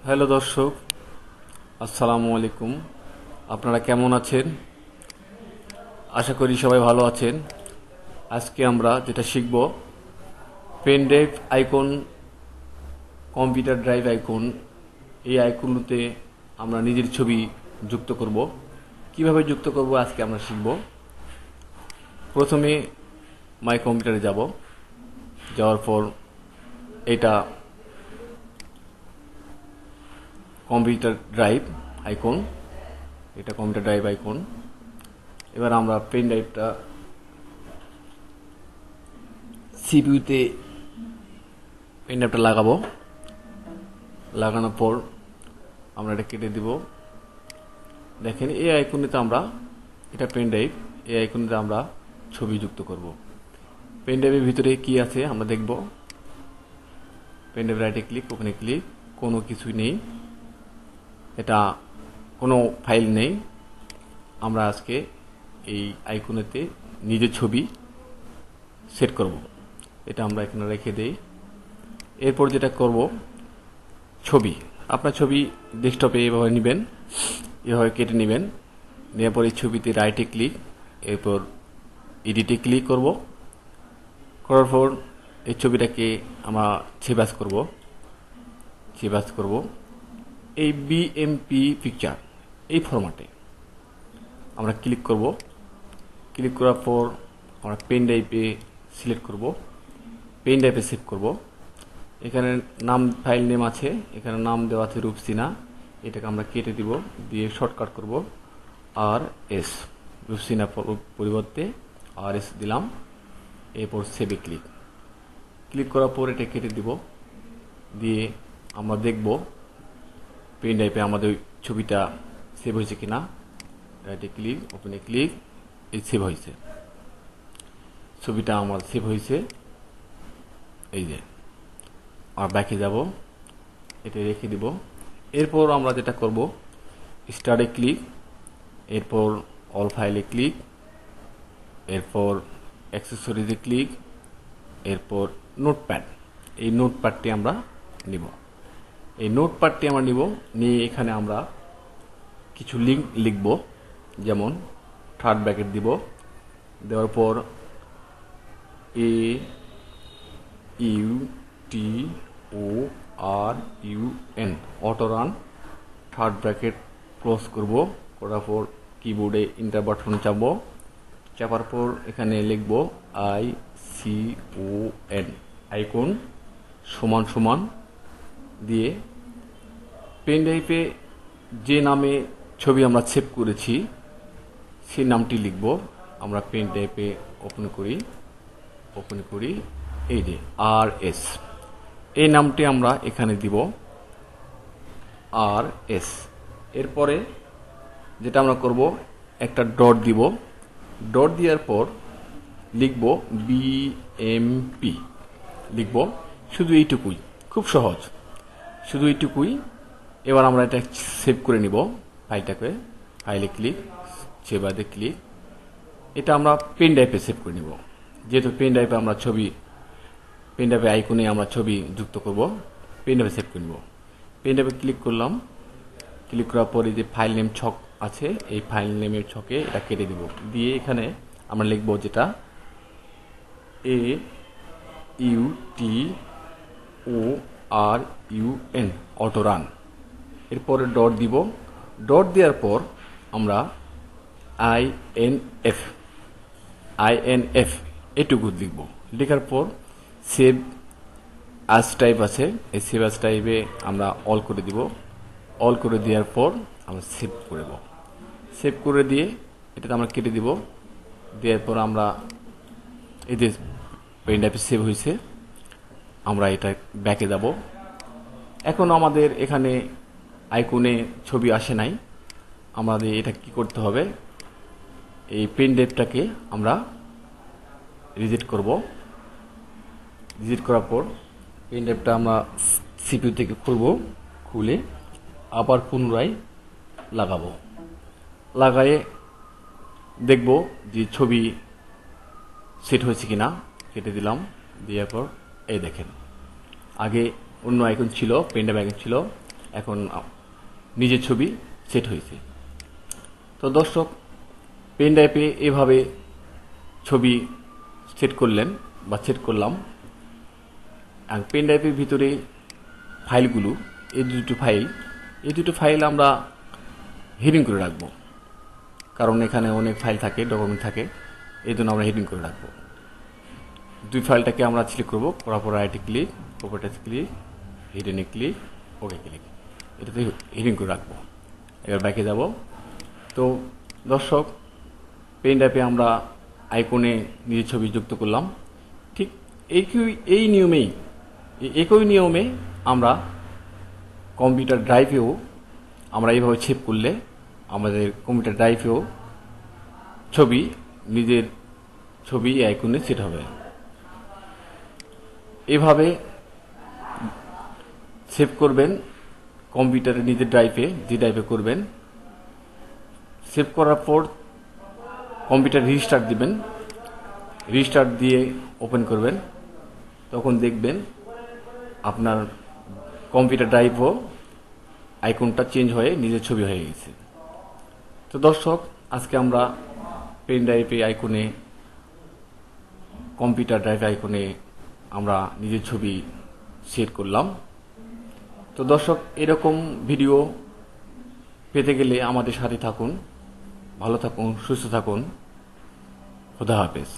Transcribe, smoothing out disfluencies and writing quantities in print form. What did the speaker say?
Hello দর্শক, আসসালামু আলাইকুম। আপনারা কেমন আছেন? আশা করি সবাই ভালো আছেন। আজকে আমরা যেটা শিখব, pen drive icon, computer drive icon, এই আইকনগুলোতে আমরা নিজের ছবি যুক্ত করব। কিভাবে যুক্ত করব আজকে আমরা শিখব। প্রথমে মাই কম্পিউটারে যাব। যাওয়ার পর এটা কম্পিউটার ড্রাইভ আইকন, এটা কম্পিউটার ড্রাইভ আইকন। এবার আমরা পেন ড্রাইভটা সিপিইউতে পেন ড্রাইভটা লাগাবো। লাগানোর পর আমরা এটা কেটে দিব। দেখেন এই আইকনেতে আমরা, এটা পেন ড্রাইভ, এই আইকনেতে আমরা ছবি যুক্ত করব। পেন ড্রাইভের ভিতরে কি আছে আমরা দেখব। পেন ড্রাইভ রাইটে ক্লিক, ওখানে ক্লিক, কোনো কিছুই নেই, এটা কোনো ফাইল নেই। আমরা আজকে এই আইকনেতে নিজের ছবি সেট করব। এটা আমরা এখানে রেখে দেই। এরপর যেটা করব, ছবি, আপনার ছবি ডেস্কটপে এভাবে নেবেন, এভাবে কেটে নেবেন। নেওয়ার পর এই ছবিতে রাইটে ক্লিক, এরপর এডিটে ক্লিক করব। করার পর এই ছবিটাকে আমরা সেভ করব এই বিএমপি পিকচার, এই ফরম্যাটে আমরা ক্লিক করব। ক্লিক করার পর আমরা পেন ড্রাইভে সিলেক্ট করব, পেন ড্রাইভে সেভ করব। এখানে নাম, ফাইল নেম আছে, এখানে নাম দেওয়া আছে রূপসিনা। এটাকে আমরা কেটে দিব, দিয়ে শর্টকাট করব আর এস, রূপসিনা পরিবর্তে আর এস দিলাম। এরপর সেভে ক্লিক করার পর এটা কেটে দিব, দিয়ে আমরা দেখব পেন ড্রাইভে আমাদের ছবিটা সেভ হয়েছে কিনা। রাইটে ক্লিক, ওপেনে ক্লিক, এই সেভ হয়েছে, ছবিটা আমার সেভ হয়েছে। এই যে আমরা ব্যাকে যাব, এটা রেখে দিব। এরপর আমরা যেটা করব, স্টার্টে ক্লিক, এরপর অল ফাইলে ক্লিক, এরপর অ্যাক্সেসরিজে ক্লিক, এরপর নোটপ্যাড, এই নোটপ্যাডটি আমরা নিব। এই নোটপ্যাডটি আমরা নিয়ে এখানে আমরা কিছু লিঙ্ক লিখব। যেমন থার্ড ব্র্যাকেট দিব, দেওয়ার পর A U T O R U N, auto run, third bracket close করব। করার পর কিবোর্ডে ইন্টার বাটন চাপবো, চাপার পর এখানে লিখব I C O N, icon সমান সমান দিয়ে পেন ড্রাইভে যে নামে ছবি আমরা সেভ করেছি সেই নামটি লিখব। আমরা পেন ড্রাইভে ওপেন করি, এই যে আর এস, এই নামটি আমরা এখানে দিব আর এস। এরপরে যেটা আমরা করব, একটা ডট দিব। ডট দেওয়ার পর লিখব বিএমপি, লিখব শুধু এইটুকুই, খুব সহজ, শুধু এইটুকুই। এবার আমরা এটা সেভ করে নিব ফাইলটাকে, ফাইলে ক্লিক, সেভাবে ক্লিক, এটা আমরা পেন ড্রাইভে সেভ করে নিব। যেহেতু পেন ড্রাইভে আমরা পেন ড্রাইভে আইকনে আমরা ছবি যুক্ত করব, পেন ড্রাইভে সেভ করে নিব। পেন ড্রাইভে ক্লিক করলাম, ক্লিক করার পরে যে ফাইল নেম ছক আছে, এই ফাইল নেমের ছকে এটা কেটে দিব, দিয়ে এখানে আমরা লিখব যেটা A U T O R U N, auto run. এরপরে ডট দিব, ডট দেওয়ার পর আমরা আইএনএফ এটুকু লিখব। লেখার পর সেভ আজ টাইপ আছে, এই সেভ আজ টাইপে আমরা অল করে দিব। অল করে দেওয়ার পর আমরা সেভ করব, সেভ করে দিয়ে এটাতে আমরা কেটে দিব। দেওয়ার পর আমরা এই যে পেন ড্রাইভে সেভ হয়েছে, আমরা এটা ব্যাকে যাব। এখন আমাদের এখানে আইকনে ছবি আসে নাই, আমাদের এটা কি করতে হবে, এই পেন ড্রাইভটাকে আমরা রিজেক্ট করব। রিজেক্ট করার পর পেন ড্রাইভটা আমরা সিপিইউ থেকে খুলে আবার পুনরায় লাগাবো। লাগায়ে দেখব যে ছবি সেট হয়েছে কিনা। কেটে দিলাম, দেওয়ার পর এই দেখেন, আগে অন্য আইকন ছিল, পেন ড্রাইভ আইকন ছিল, এখন নিজের ছবি সেট হয়েছে। তো দর্শক, পেন ড্রাইভে এভাবে ছবি সেট করলেন বা সেট করলাম। আর পেন ড্রাইভের ভিতরে ফাইলগুলো, এই দুটো ফাইল আমরা হিডিং করে রাখবো, কারণ এখানে অনেক ফাইল থাকে, ডকুমেন্ট থাকে, এই জন্য আমরা হিডিং করে রাখবো। দুই ফাইলটাকে আমরা সিলেক্ট করবো, করার পর রাইট ক্লিক, প্রপার্টিজ ক্লিক, হিডেনে ক্লিক, ওকে ক্লিক, এটাতে হিডিং করে রাখবো। এবার ব্যাকে যাব। তো দর্শক, পেন ড্রাইভে আমরা আইকনে নিজের ছবি যুক্ত করলাম। ঠিক একই নিয়মে আমরা কম্পিউটার ড্রাইভেও আমরা এইভাবে সেভ করলে আমাদের কম্পিউটার ড্রাইভেও নিজের ছবি আইকনে সেট হবে। এভাবে সেভ করবেন কম্পিউটারে, নিজের ড্রাইভে, যে ড্রাইভে করবেন। সেভ করার পর কম্পিউটার রিস্টার্ট দিবেন, রিস্টার্ট দিয়ে ওপেন করবেন, তখন দেখবেন আপনার কম্পিউটার ড্রাইভও আইকনটা চেঞ্জ হয়ে নিজের ছবি হয়ে গেছে। তো দর্শক, আজকে আমরা পেন ড্রাইভে আইকনে, কম্পিউটার ড্রাইভ আইকনে আমরা নিজের ছবি সেট করলাম। তো দর্শক, এরকম ভিডিও পেতে গেলে আমাদের সাথে থাকুন, ভালো থাকুন, সুস্থ থাকুন। খোদা হাফেজ।